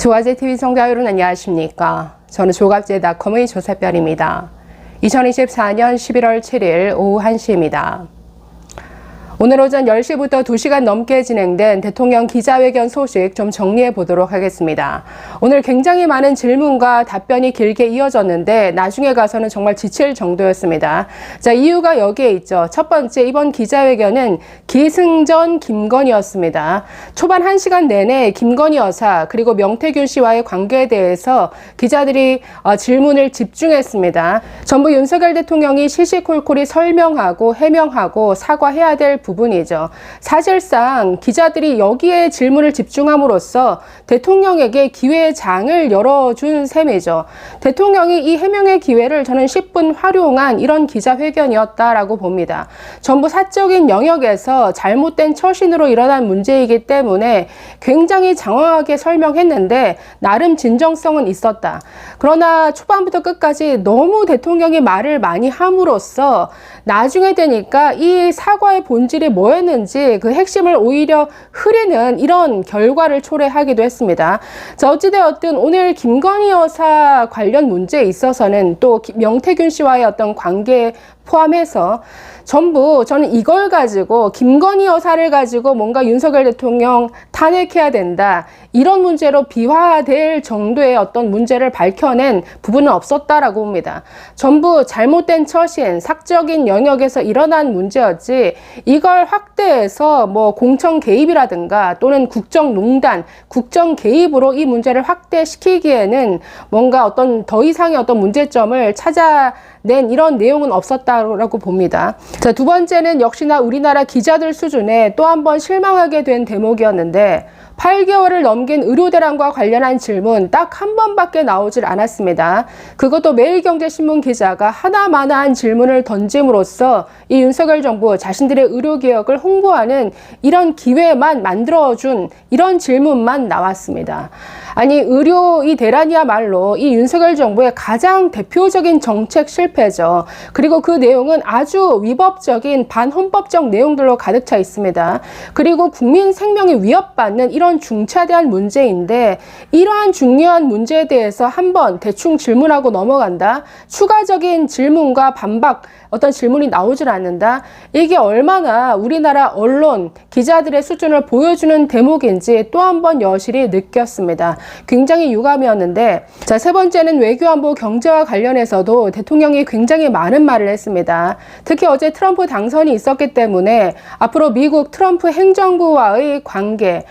조갑제TV 시청자 여러분 안녕하십니까. 저는 조갑제닷컴의 조세별입니다. 2024년 11월 7일 오후 1시입니다. 오늘 오전 10시부터 2시간 넘게 진행된 대통령 기자회견 소식 좀 정리해 보도록 하겠습니다. 오늘 굉장히 많은 질문과 답변이 길게 이어졌는데 나중에 가서는 정말 지칠 정도였습니다. 자, 이유가 여기에 있죠. 첫 번째, 이번 기자회견은 기승전 김건희였습니다. 초반 1시간 내내 김건희 여사 그리고 명태균 씨와의 관계에 대해서 기자들이 질문을 집중했습니다. 전부 윤석열 대통령이 시시콜콜이 설명하고 해명하고 사과해야 될 부분이죠. 사실상 기자들이 여기에 질문을 집중함으로써 대통령에게 기회의 장을 열어준 셈이죠. 대통령이 이 해명의 기회를 저는 10분 활용한 이런 기자회견이었다라고 봅니다. 전부 사적인 영역에서 잘못된 처신으로 일어난 문제이기 때문에 굉장히 장황하게 설명했는데 나름 진정성은 있었다. 그러나 초반부터 끝까지 너무 대통령이 말을 많이 함으로써 나중에 되니까 이 사과의 본질이 뭐였는지 그 핵심을 오히려 흐리는 이런 결과를 초래하기도 했습니다. 자, 어찌되었든 오늘 김건희 여사 관련 문제에 있어서는 또 명태균 씨와의 어떤 관계에 포함해서 전부 저는 이걸 가지고 김건희 여사를 가지고 뭔가 윤석열 대통령 탄핵해야 된다 이런 문제로 비화될 정도의 어떤 문제를 밝혀낸 부분은 없었다라고 봅니다. 전부 잘못된 처신, 사적인 영역에서 일어난 문제였지 이걸 확대해서 뭐 공천 개입이라든가 또는 국정농단, 국정 개입으로 이 문제를 확대시키기에는 뭔가 어떤 더 이상의 어떤 문제점을 찾아낸 이런 내용은 없었다라고 봅니다. 자, 두 번째는 역시나 우리나라 기자들 수준에 또 한 번 실망하게 된 대목이었는데 8개월을 넘긴 의료대란과 관련한 질문 딱 한 번밖에 나오질 않았습니다. 그것도 매일경제신문 기자가 하나마나한 질문을 던짐으로써 이 윤석열 정부 자신들의 의료개혁을 홍보하는 이런 기회만 만들어준 이런 질문만 나왔습니다. 아니, 의료 이 대란이야말로 이 윤석열 정부의 가장 대표적인 정책 실패죠. 그리고 그 내용은 아주 위법적인 반헌법적 내용들로 가득 차 있습니다. 그리고 국민 생명이 위협받는 이런 중차대한 문제인데 이러한 중요한 문제에 대해서 한번 대충 질문하고 넘어간다. 추가적인 질문과 반박 어떤 질문이 나오질 않는다. 이게 얼마나 우리나라 언론, 기자들의 수준을 보여주는 대목인지 또 한 번 여실히 느꼈습니다. 굉장히 유감이었는데, 자, 세 번째는 외교안보 경제와 관련해서도 대통령이 굉장히 많은 말을 했습니다. 특히 어제 트럼프 당선이 있었기 때문에 앞으로 미국 트럼프 행정부와의 관계,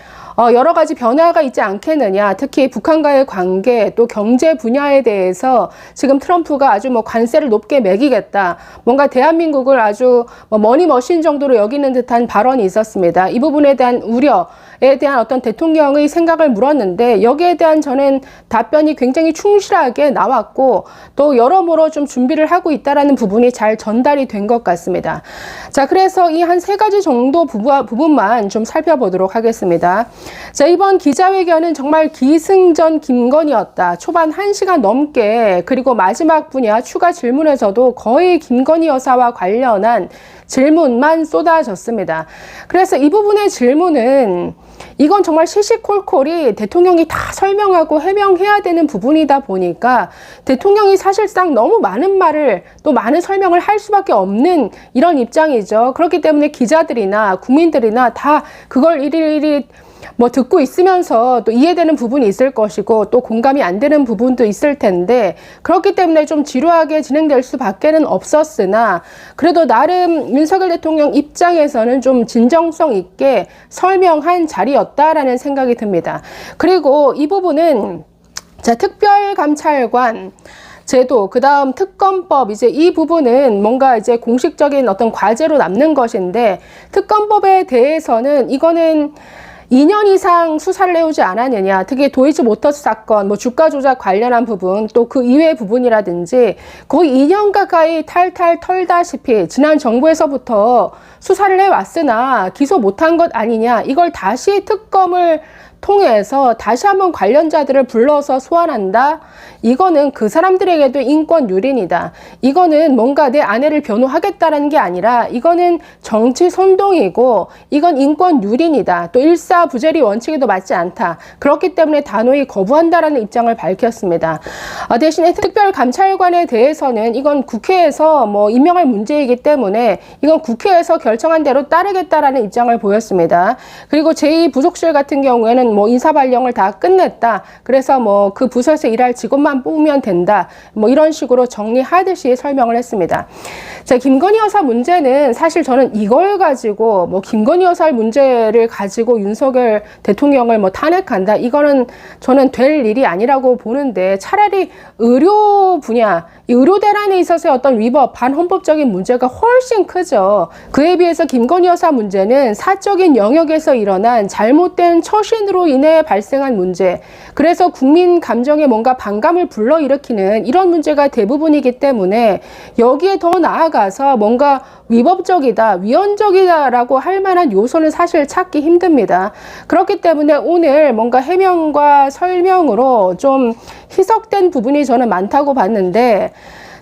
여러 가지 변화가 있지 않겠느냐. 특히 북한과의 관계, 또 경제 분야에 대해서 지금 트럼프가 아주 뭐 관세를 높게 매기겠다. 뭔가 대한민국을 아주 머니머신 정도로 여기는 듯한 발언이 있었습니다. 이 부분에 대한 우려에 대한 어떤 대통령의 생각을 물었는데 여기에 대한 저는 답변이 굉장히 충실하게 나왔고 또 여러모로 좀 준비를 하고 있다라는 부분이 잘 전달이 된 것 같습니다. 자, 그래서 이 한 3가지 정도 부분만 좀 살펴보도록 하겠습니다. 자, 이번 기자회견은 정말 기승전 김건희였다. 초반 1시간 넘게 그리고 마지막 분야 추가 질문에서도 거의 김건희 여사와 관련한 질문만 쏟아졌습니다. 그래서 이 부분의 질문은 이건 정말 시시콜콜이 대통령이 다 설명하고 해명해야 되는 부분이다 보니까 대통령이 사실상 너무 많은 말을 또 많은 설명을 할 수밖에 없는 이런 입장이죠. 그렇기 때문에 기자들이나 국민들이나 다 그걸 일일이 듣고 있으면서 또 이해되는 부분이 있을 것이고 또 공감이 안 되는 부분도 있을 텐데 그렇기 때문에 좀 지루하게 진행될 수밖에는 없었으나 그래도 나름 윤석열 대통령 입장에서는 좀 진정성 있게 설명한 자리였다라는 생각이 듭니다. 그리고 이 부분은 자, 특별감찰관 제도, 그 다음 특검법, 이제 이 부분은 뭔가 이제 공식적인 어떤 과제로 남는 것인데 특검법에 대해서는 이거는 2년 이상 수사를 해오지 않았느냐. 특히 도이치모터스 사건, 주가 조작 관련한 부분, 또 그 이외의 부분이라든지 거의 2년 가까이 탈탈 털다시피 지난 정부에서부터 수사를 해왔으나 기소 못한 것 아니냐. 이걸 다시 특검을 통해서 다시 한번 관련자들을 불러서 소환한다. 이거는 그 사람들에게도 인권 유린이다. 이거는 뭔가 내 아내를 변호하겠다라는 게 아니라 이거는 정치 선동이고 이건 인권 유린이다. 또 일사부재리 원칙에도 맞지 않다. 그렇기 때문에 단호히 거부한다라는 입장을 밝혔습니다. 대신에 특별감찰관에 대해서는 이건 국회에서 뭐 임명할 문제이기 때문에 이건 국회에서 결정한 대로 따르겠다라는 입장을 보였습니다. 그리고 제2부속실 같은 경우에는 뭐 인사발령을 다 끝냈다. 그래서 뭐 그 부서에서 일할 직원만 뽑으면 된다. 뭐 이런 식으로 정리하듯이 설명을 했습니다. 자, 김건희 여사 문제는 사실 저는 이걸 가지고 뭐 김건희 여사 문제를 가지고 윤석열 대통령을 뭐 탄핵한다. 이거는 저는 될 일이 아니라고 보는데 차라리 의료 분야, 이 의료 대란에 있어서의 어떤 위법, 반헌법적인 문제가 훨씬 크죠. 그에 비해서 김건희 여사 문제는 사적인 영역에서 일어난 잘못된 처신으로 인해 발생한 문제. 그래서 국민 감정에 뭔가 반감을 불러일으키는 이런 문제가 대부분이기 때문에 여기에 더 나아가서 뭔가 위법적이다, 위헌적이다라고 할 만한 요소는 사실 찾기 힘듭니다. 그렇기 때문에 오늘 뭔가 해명과 설명으로 좀 희석된 부분이 저는 많다고 봤는데,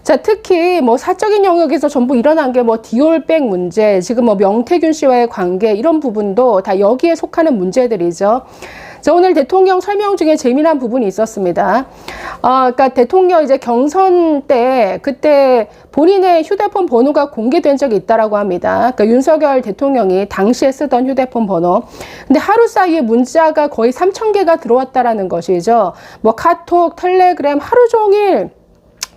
자, 특히 뭐 사적인 영역에서 전부 일어난 게 뭐 디올백 문제, 지금 뭐 명태균 씨와의 관계 이런 부분도 다 여기에 속하는 문제들이죠. 자, 오늘 대통령 설명 중에 재미난 부분이 있었습니다. 그러니까 대통령 이제 경선 때 그때 본인의 휴대폰 번호가 공개된 적이 있다라고 합니다. 그러니까 윤석열 대통령이 당시에 쓰던 휴대폰 번호. 근데 하루 사이에 문자가 거의 3,000개가 들어왔다라는 것이죠. 뭐 카톡, 텔레그램 하루 종일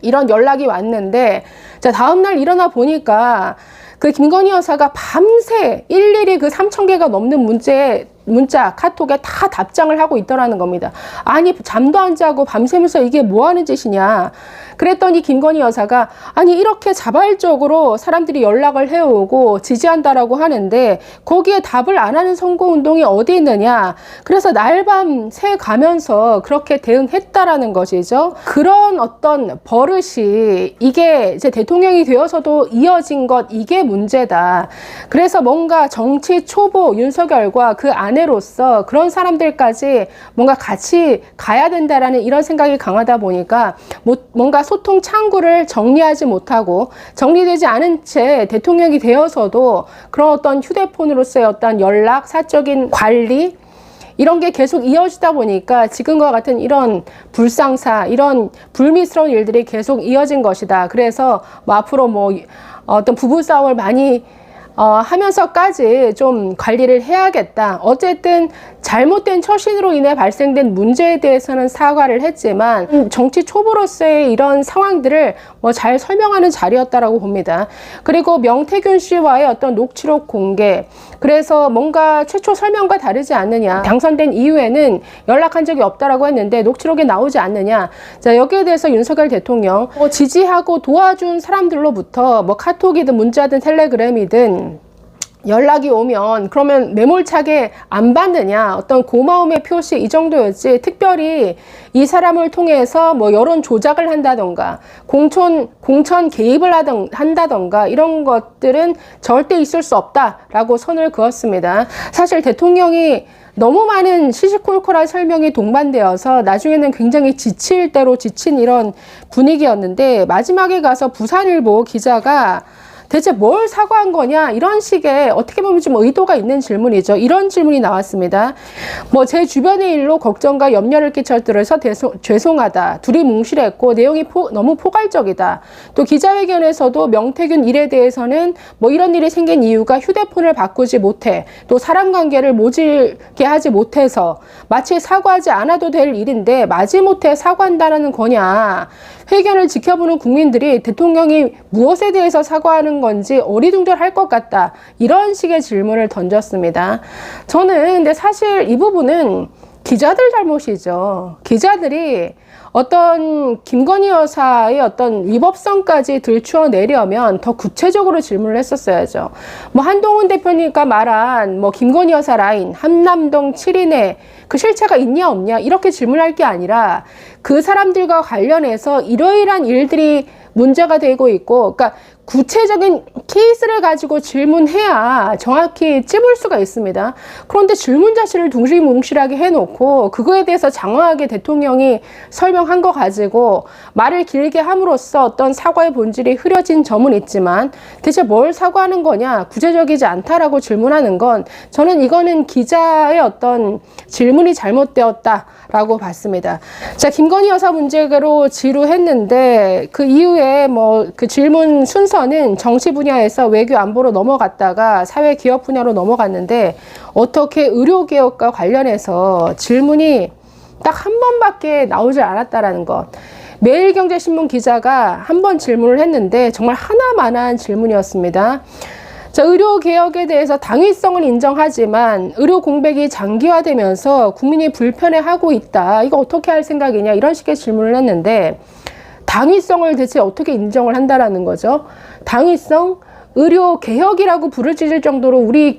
이런 연락이 왔는데, 자, 다음날 일어나 보니까 그 김건희 여사가 밤새 일일이 그 3,000개가 넘는 문자, 카톡에 다 답장을 하고 있더라는 겁니다. 아니, 잠도 안 자고 밤새면서 이게 뭐 하는 짓이냐. 그랬더니 김건희 여사가 아니, 이렇게 자발적으로 사람들이 연락을 해오고 지지한다라고 하는데 거기에 답을 안 하는 선거운동이 어디 있느냐. 그래서 날밤 새 가면서 그렇게 대응했다라는 것이죠. 그런 어떤 버릇이 이게 이제 대통령이 되어서도 이어진 것, 이게 문제다. 그래서 뭔가 정치 초보 윤석열과 그 아내로서 그런 사람들까지 뭔가 같이 가야 된다라는 이런 생각이 강하다 보니까 뭔가 소통 창구를 정리하지 못하고 정리되지 않은 채 대통령이 되어서도 그런 어떤 휴대폰으로서의 어떤 연락, 사적인 관리 이런 게 계속 이어지다 보니까 지금과 같은 이런 불상사, 이런 불미스러운 일들이 계속 이어진 것이다. 그래서 뭐 앞으로 뭐 어떤 부부싸움을 많이 하면서까지 좀 관리를 해야겠다. 어쨌든 잘못된 처신으로 인해 발생된 문제에 대해서는 사과를 했지만 정치 초보로서의 이런 상황들을 뭐 잘 설명하는 자리였다라고 봅니다. 그리고 명태균 씨와의 어떤 녹취록 공개, 그래서 뭔가 최초 설명과 다르지 않느냐. 당선된 이후에는 연락한 적이 없다라고 했는데 녹취록에 나오지 않느냐. 자, 여기에 대해서 윤석열 대통령 지지하고 도와준 사람들로부터 뭐 카톡이든 문자든 텔레그램이든 연락이 오면 그러면 매몰차게 안 받느냐, 어떤 고마움의 표시 이 정도였지 특별히 이 사람을 통해서 뭐 여론 조작을 한다던가 공천 개입을 한다던가 이런 것들은 절대 있을 수 없다라고 선을 그었습니다. 사실 대통령이 너무 많은 시시콜콜한 설명이 동반되어서 나중에는 굉장히 지칠 대로 지친 이런 분위기였는데, 마지막에 가서 부산일보 기자가 대체 뭘 사과한 거냐, 이런 식의 어떻게 보면 좀 의도가 있는 질문이죠. 이런 질문이 나왔습니다. 뭐 제 주변의 일로 걱정과 염려를 끼쳐드려서 죄송하다. 둘이 뭉실했고 내용이 너무 포괄적이다. 또 기자회견에서도 명태균 일에 대해서는 뭐 이런 일이 생긴 이유가 휴대폰을 바꾸지 못해, 또 사람관계를 모질게 하지 못해서 마치 사과하지 않아도 될 일인데 마지못해 사과한다는 거냐. 회견을 지켜보는 국민들이 대통령이 무엇에 대해서 사과하는 건지 어리둥절할 것 같다. 이런 식의 질문을 던졌습니다. 저는 근데 사실 이 부분은 기자들 잘못이죠. 기자들이 어떤 김건희 여사의 어떤 위법성까지 들추어내려면 더 구체적으로 질문을 했었어야죠. 뭐 한동훈 대표님과 말한 뭐 김건희 여사 라인, 한남동 7인에 그 실체가 있냐 없냐 이렇게 질문할 게 아니라 그 사람들과 관련해서 이러이러한 일들이 문제가 되고 있고, 그러니까 구체적인 케이스를 가지고 질문해야 정확히 찝을 수가 있습니다. 그런데 질문 자체를 둥실뭉실하게 해놓고 그거에 대해서 장황하게 대통령이 설명한 거 가지고 말을 길게 함으로써 어떤 사과의 본질이 흐려진 점은 있지만 대체 뭘 사과하는 거냐, 구체적이지 않다라고 질문하는 건 저는 이거는 기자의 어떤 질문이 잘못되었다라고 봤습니다. 자, 김건희 여사 문제로 지루했는데 그 이후에 뭐 그 질문 순서는 정치 분야에서 외교 안보로 넘어갔다가 사회 기업 분야로 넘어갔는데 어떻게 의료개혁과 관련해서 질문이 딱 한 번밖에 나오질 않았다라는 것. 매일경제신문 기자가 한 번 질문을 했는데 정말 하나만한 질문이었습니다. 자, 의료개혁에 대해서 당위성을 인정하지만 의료 공백이 장기화되면서 국민이 불편해하고 있다. 이거 어떻게 할 생각이냐, 이런 식의 질문을 했는데 당위성을 대체 어떻게 인정을 한다라는 거죠. 당위성? 의료개혁이라고 부르짖을 정도로 우리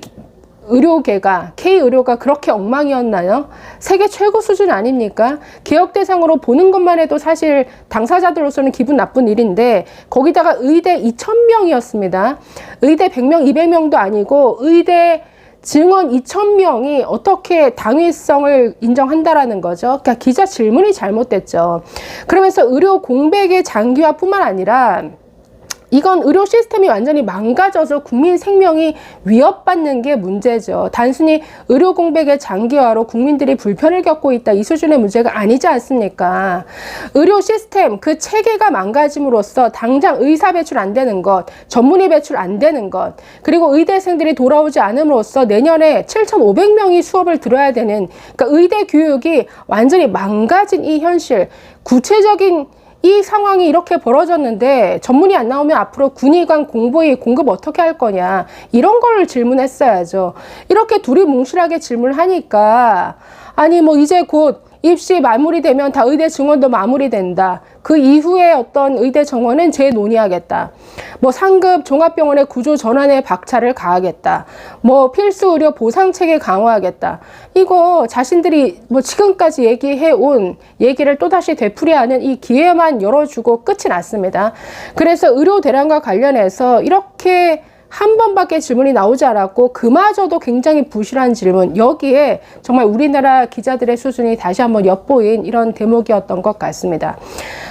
의료계가, K의료가 그렇게 엉망이었나요? 세계 최고 수준 아닙니까? 개혁 대상으로 보는 것만 해도 사실 당사자들로서는 기분 나쁜 일인데 거기다가 의대 2,000명이었습니다. 의대 100명, 200명도 아니고 의대 증원 2,000명이 어떻게 당위성을 인정한다라는 거죠. 그러니까 기자 질문이 잘못됐죠. 그러면서 의료 공백의 장기화뿐만 아니라 이건 의료 시스템이 완전히 망가져서 국민 생명이 위협받는 게 문제죠. 단순히 의료 공백의 장기화로 국민들이 불편을 겪고 있다, 이 수준의 문제가 아니지 않습니까? 의료 시스템, 그 체계가 망가짐으로써 당장 의사 배출 안 되는 것, 전문의 배출 안 되는 것, 그리고 의대생들이 돌아오지 않음으로써 내년에 7,500명이 수업을 들어야 되는, 그러니까 의대 교육이 완전히 망가진 이 현실, 구체적인 이 상황이 이렇게 벌어졌는데 전문의 안 나오면 앞으로 군의관 공보위 공급 어떻게 할 거냐, 이런 걸 질문했어야죠. 이렇게 두리뭉실하게 질문하니까 아니 뭐 이제 곧 입시 마무리되면 다 의대 증원도 마무리된다. 그 이후에 어떤 의대 정원은 재논의하겠다. 뭐 상급 종합병원의 구조 전환에 박차를 가하겠다. 뭐 필수 의료 보상 체계 강화하겠다. 이거 자신들이 뭐 지금까지 얘기해 온 얘기를 또다시 되풀이하는 이 기회만 열어주고 끝이 났습니다. 그래서 의료 대란과 관련해서 이렇게 한 번밖에 질문이 나오지 않았고 그마저도 굉장히 부실한 질문, 여기에 정말 우리나라 기자들의 수준이 다시 한번 엿보인 이런 대목이었던 것 같습니다.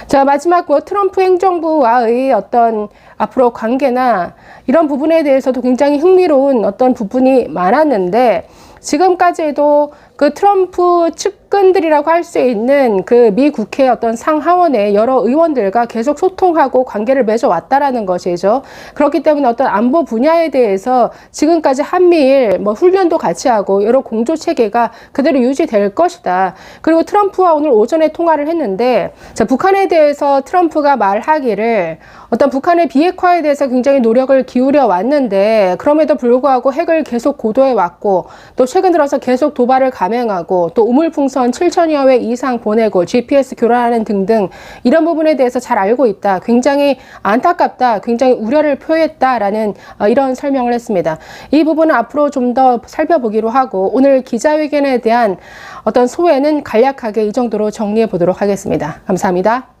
자, 마지막 트럼프 행정부와의 어떤 앞으로 관계나 이런 부분에 대해서도 굉장히 흥미로운 어떤 부분이 많았는데 지금까지도 그 트럼프 측근들이라고 할 수 있는 그 미 국회 어떤 상하원의 여러 의원들과 계속 소통하고 관계를 맺어왔다라는 것이죠. 그렇기 때문에 어떤 안보 분야에 대해서 지금까지 한미일 뭐 훈련도 같이 하고 여러 공조 체계가 그대로 유지될 것이다. 그리고 트럼프와 오늘 오전에 통화를 했는데, 자, 북한에 대해서 트럼프가 말하기를 어떤 북한의 비핵화에 대해서 굉장히 노력을 기울여 왔는데 그럼에도 불구하고 핵을 계속 고도해 왔고 또 최근 들어서 계속 도발을 감행하고 또 우물풍선 7,000여 회 이상 보내고 GPS 교란하는 등등 이런 부분에 대해서 잘 알고 있다. 굉장히 안타깝다. 굉장히 우려를 표했다라는 이런 설명을 했습니다. 이 부분은 앞으로 좀 더 살펴보기로 하고 오늘 기자회견에 대한 어떤 소회는 간략하게 이 정도로 정리해 보도록 하겠습니다. 감사합니다.